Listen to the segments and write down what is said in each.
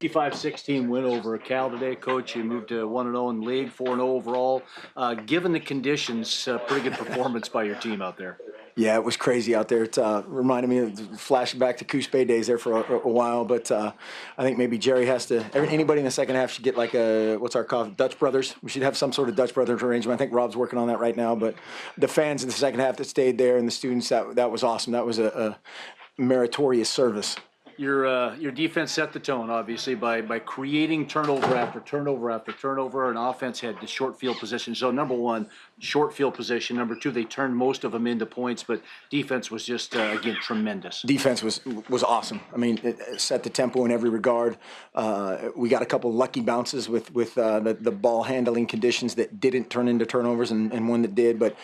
55-16 win over Cal today, Coach. You moved to 1-0 in the league, 4-0 overall. Given the conditions, pretty good performance by your team out there. Yeah, it was crazy out there. It reminded me of flashing back to Coos Bay days there for a while. But I think maybe Jerry has to. Anybody in the second half should get like what's our coffee? Dutch Brothers. We should have some sort of Dutch Brothers arrangement. I think Rob's working on that right now. But the fans in the second half that stayed there and the students, that was awesome. That was a meritorious service. Your defense set the tone, obviously, by creating turnover after turnover after turnover. And offense had the short field position. So, number one, short field position. Number two, they turned most of them into points. But defense was just, again, tremendous. Defense was awesome. I mean, it set the tempo in every regard. We got a couple lucky bounces with the ball handling conditions that didn't turn into turnovers and one that did. But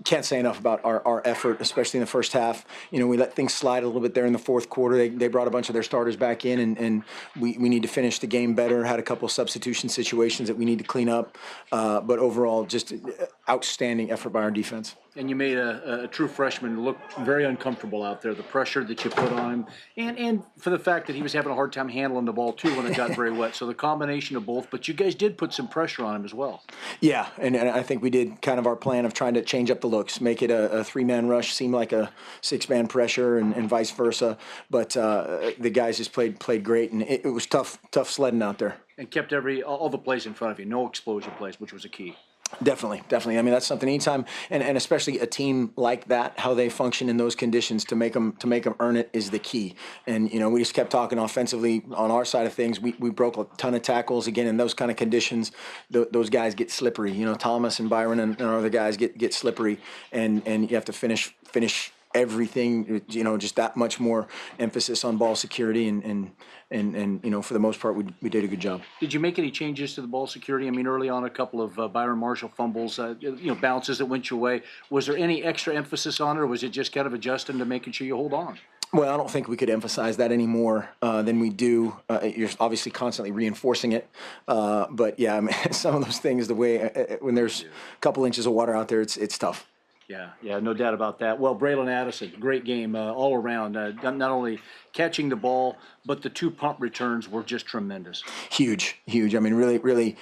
can't say enough about our effort, especially in the first half. You know, we let things slide a little bit there in the fourth quarter. They brought a bunch of their starters back in, and we need to finish the game better. Had a couple of substitution situations that we need to clean up. But overall, just outstanding effort by our defense. And you made a true freshman look very uncomfortable out there. The pressure that you put on him, and for the fact that he was having a hard time handling the ball too when it got very wet. So the combination of both. But you guys did put some pressure on him as well. Yeah, and I think we did kind of our plan of trying to change up the looks, make it a three-man rush, seem like a six-man pressure, and vice versa. But the guys just played great, and it was tough sledding out there. And kept all the plays in front of you, no explosion plays, which was a key. Definitely. I mean, that's something anytime, and especially a team like that, how they function in those conditions to make them earn it is the key. And you know, we just kept talking offensively on our side of things. We broke a ton of tackles again in those kind of conditions. Those guys get slippery. You know, Thomas and Byron and our other guys get slippery, and you have to finish everything, you know, just that much more emphasis on ball security and you know, for the most part, we did a good job. Did you make any changes to the ball security? I mean, early on, a couple of Byron Marshall fumbles, you know, bounces that went your way. Was there any extra emphasis on it, or was it just kind of adjusting to making sure you hold on? Well, I don't think we could emphasize that any more than we do. You're obviously constantly reinforcing it. But, yeah, I mean, some of those things, the way when there's a couple inches of water out there, it's tough. Yeah, no doubt about that. Well, Braylon Addison, great game all around. Not only catching the ball, but the two punt returns were just tremendous. Huge. I mean, really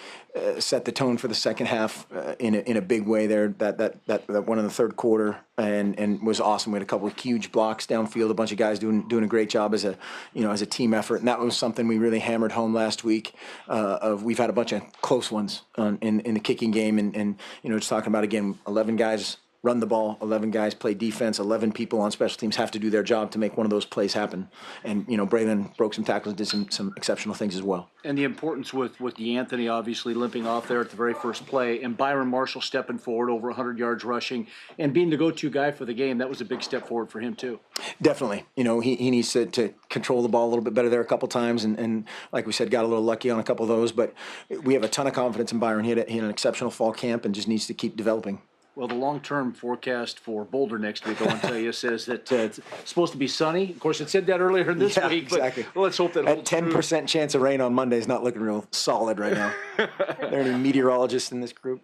set the tone for the second half in a big way there. That one in the third quarter and was awesome. We had a couple of huge blocks downfield. A bunch of guys doing a great job as a team effort, and that was something we really hammered home last week. We've had a bunch of close ones in the kicking game, and you know, just talking about again 11 guys run the ball, 11 guys play defense, 11 people on special teams have to do their job to make one of those plays happen. And, you know, Braylon broke some tackles, did some exceptional things as well. And the importance with DeAnthony obviously limping off there at the very first play, and Byron Marshall stepping forward over 100 yards rushing and being the go-to guy for the game, that was a big step forward for him too. Definitely. You know, he needs to control the ball a little bit better there a couple times, and like we said, got a little lucky on a couple of those. But we have a ton of confidence in Byron. He had an exceptional fall camp and just needs to keep developing. Well, the long-term forecast for Boulder next week, I want to tell you, says that it's supposed to be sunny. Of course, it said that earlier this week, exactly. But let's hope that holds true. 10% chance of rain on Monday is not looking real solid right now. Are there any meteorologists in this group?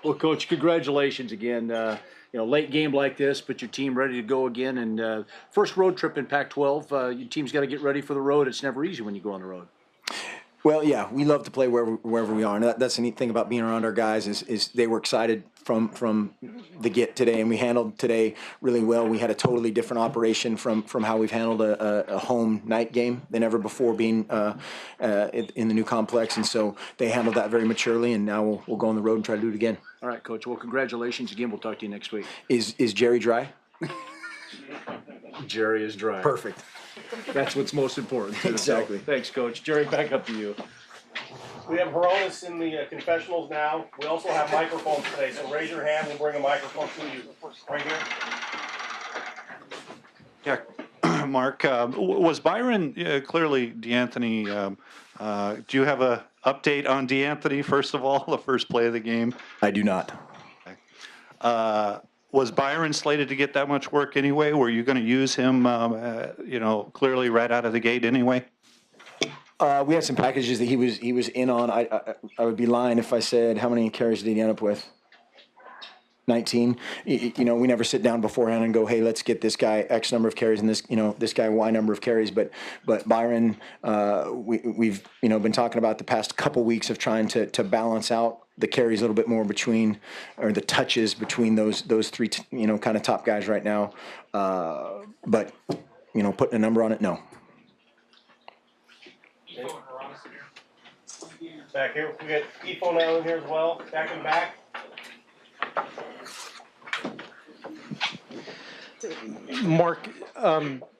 Well, Coach, congratulations again. You know, late game like this, but your team ready to go again. And first road trip in Pac-12. Your team's got to get ready for the road. It's never easy when you go on the road. Well, yeah, we love to play wherever we are, and that's the neat thing about being around our guys is they were excited from the get today, and we handled today really well. We had a totally different operation from how we've handled a home night game than ever before, being in the new complex, and so they handled that very maturely. And now we'll go on the road and try to do it again. All right, Coach. Well, congratulations again. We'll talk to you next week. Is Jerry dry? Jerry is dry. Perfect. That's what's most important. Exactly. So, thanks, Coach. Jerry, back up to you. We have Hronis in the confessionals now. We also have microphones today, so raise your hand. We'll bring a microphone to you. Right here. Yeah, Mark, was Byron clearly DeAnthony? Do you have a update on DeAnthony? First of all, the first play of the game. I do not. Okay. Was Byron slated to get that much work anyway? Were you going to use him, you know, clearly right out of the gate anyway? We had some packages that he was in on. I would be lying if I said how many carries did he end up with. 19. You know, we never sit down beforehand and go, hey, let's get this guy X number of carries and this, you know, this guy Y number of carries. But Byron, we've, you know, been talking about the past couple weeks of trying to balance out the carries a little bit more between, or the touches between those three, you know, kind of top guys right now. But, you know, putting a number on it, no. Back here, we got Efo now in here as well, back and back. Mark,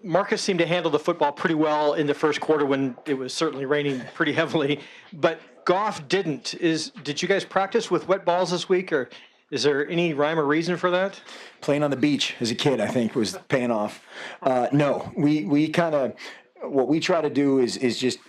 Marcus seemed to handle the football pretty well in the first quarter when it was certainly raining pretty heavily, but Goff didn't. Did you guys practice with wet balls this week, or is there any rhyme or reason for that? Playing on the beach as a kid, I think, was paying off. No, we kind of, what we try to do is just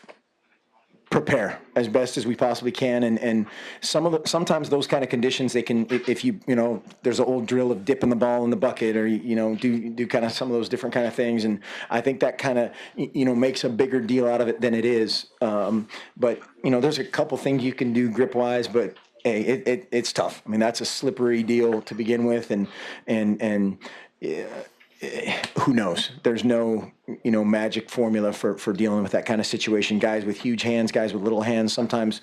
prepare as best as we possibly can, and sometimes those kind of conditions, they can, if you know, there's an old drill of dipping the ball in the bucket, or you know, do kind of some of those different kind of things, and I think that kind of, you know, makes a bigger deal out of it than it is. But you know, there's a couple things you can do grip wise, but hey, it's tough. I mean, that's a slippery deal to begin with, and who knows? There's no, you know, magic formula for dealing with that kind of situation. Guys with huge hands, guys with little hands, sometimes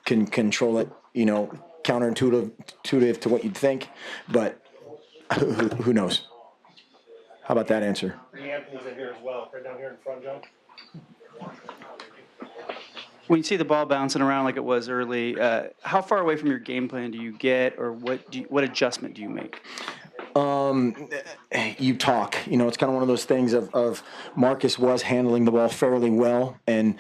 can control it, you know, counterintuitive to what you'd think, but who knows? How about that answer? Anthony's in here as well, right down here in front, John. When you see the ball bouncing around like it was early, how far away from your game plan do you get, or what adjustment do you make? You talk, you know, it's kind of one of those things of Marcus was handling the ball fairly well, and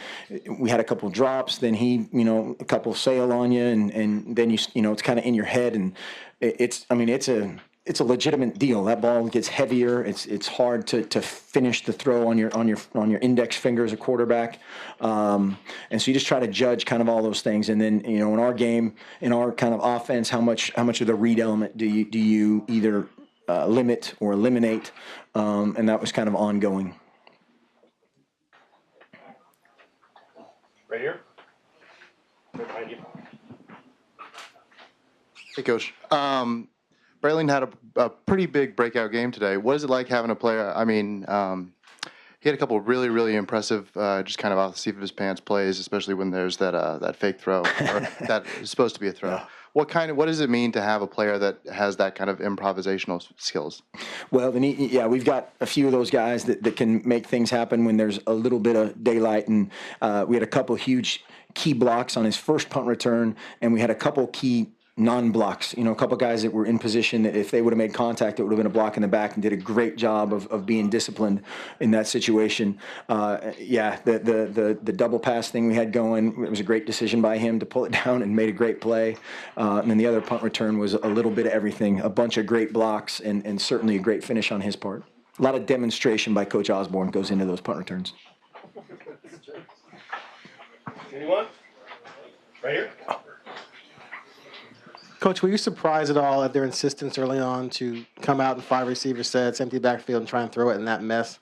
we had a couple of drops, then he, you know, a couple of sail on you, and then you know, it's kind of in your head, and it's a legitimate deal. That ball gets heavier. It's hard to finish the throw on your index finger as a quarterback, and so you just try to judge kind of all those things. And then, you know, in our game, in our kind of offense, how much of the read element do you either limit or eliminate, and that was kind of ongoing. Right here. Right behind you. Hey, Coach. Braylon had a pretty big breakout game today. What is it like having a player? I mean, he had a couple of really, really impressive, just kind of off the seat of his pants plays, especially when there's that fake throw, or that is supposed to be a throw. Yeah. What does it mean to have a player that has that kind of improvisational skills? Well, we've got a few of those guys that can make things happen when there's a little bit of daylight, and we had a couple huge key blocks on his first punt return, and we had a couple key non-blocks, you know, a couple guys that were in position that if they would have made contact, it would have been a block in the back, and did a great job of being disciplined in that situation. The double pass thing we had going, it was a great decision by him to pull it down and made a great play. And then the other punt return was a little bit of everything, a bunch of great blocks, and certainly a great finish on his part. A lot of demonstration by Coach Osborne goes into those punt returns. Anyone? Right here. Coach, were you surprised at all at their insistence early on to come out in 5 receiver sets, empty backfield, and try and throw it in that mess?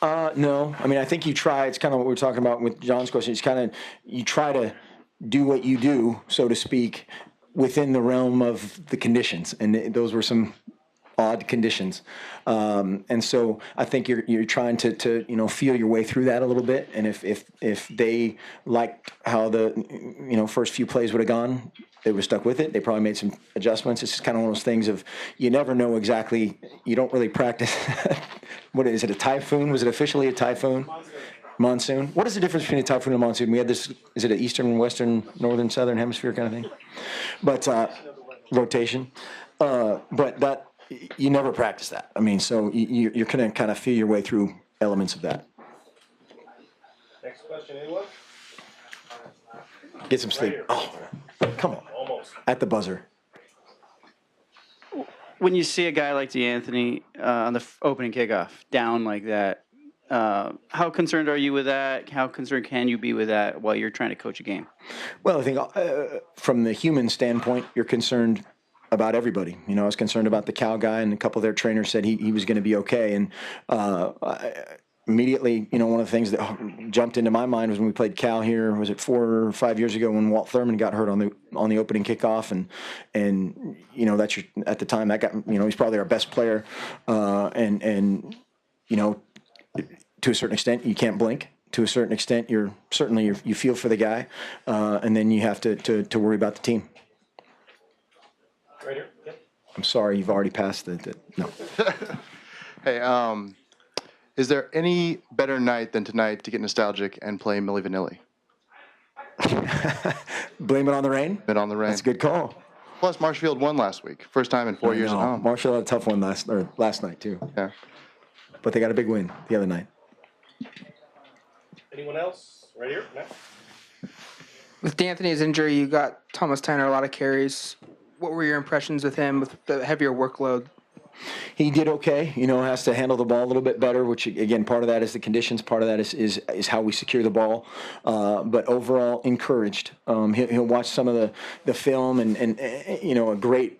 No. I mean, I think you try. It's kind of what we were talking about with John's question. It's kind of, you try to do what you do, so to speak, within the realm of the conditions. And those were some odd conditions. And so I think you're trying to you know, feel your way through that a little bit. And if they liked how the, you know, first few plays would have gone, they were stuck with it. They probably made some adjustments. It's just kind of one of those things of, you never know exactly. You don't really practice. What is it, a typhoon? Was it officially a typhoon? Monsoon. What is the difference between a typhoon and a monsoon? We had this, is it an eastern, western, northern, southern hemisphere kind of thing? But rotation. But that, you never practice that. I mean, so you're going to kind of feel your way through elements of that. Next question, anyone? Get some sleep. Oh, come on. Almost. At the buzzer. When you see a guy like DeAnthony on the opening kickoff down like that, how concerned are you with that? How concerned can you be with that while you're trying to coach a game? Well, I think from the human standpoint, you're concerned about everybody. You know, I was concerned about the Cal guy, and a couple of their trainers said he was going to be okay. And immediately, one of the things that jumped into my mind was when we played Cal here. Was it 4 or 5 years ago when Walt Thurman got hurt on the opening kickoff, and that's at the time that got he's probably our best player, and to a certain extent you can't blink. To a certain extent, you feel for the guy, and then you have to worry about the team. Right here. Yep. I'm sorry, you've already passed no. Hey, is there any better night than tonight to get nostalgic and play Milli Vanilli? Blame it on the rain? Bit on the rain. That's a good call. Plus, Marshfield won last week. First time in 4 years at home. Marshall had a tough one last night, too. Yeah. But they got a big win the other night. Anyone else? Right here. No. With D'Anthony's injury, you got Thomas Tyner a lot of carries. What were your impressions with him with the heavier workload? He did okay. Has to handle the ball a little bit better, which, again, part of that is the conditions. Part of that is how we secure the ball. But overall, encouraged. He'll watch some of the film, and a great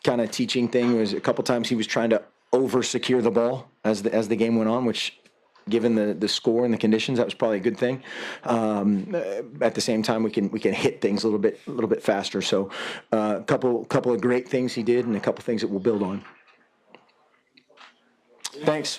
kind of teaching thing was a couple times he was trying to over-secure the ball as the game went on, which, given the score and the conditions, that was probably a good thing. At the same time, we can hit things a little bit faster. So, a couple of great things he did, and a couple things that we'll build on. Thanks.